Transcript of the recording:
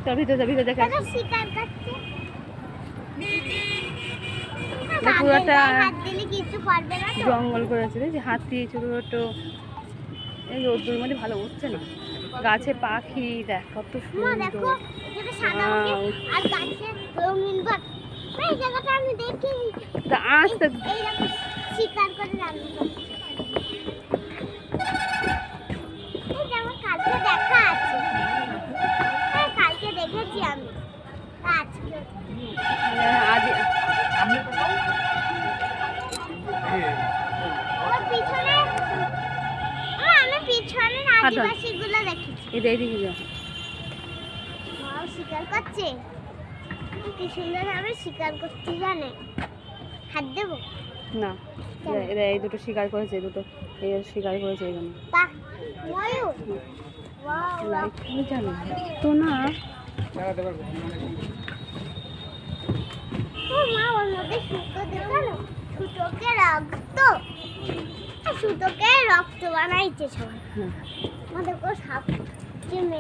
চল ভিতরে ভিতরে দেখা পুরোটা জঙ্গল করেছে যে হাতি ছোট ছোট এই রোদ্দুর মধ্যে ভালো উঠছে না গাছে পাখি দেখ কত সুন্দর শিকার করে কালকে দেখা আছে কালকে দেখেছি আমি আজকে পিছনে আদিবাসীগুলো দেখেছি এইদিকে যাও শিকার করছে কি সুন্দর ভাবে শিকার করতে জানে হাত দেবো না এরা এই দুটো শিকার করেছে দুটো এই শিকার করেছে এই জন্য জানো তো না সুতোকে রক্ত বানাইছে সবাই আমাদের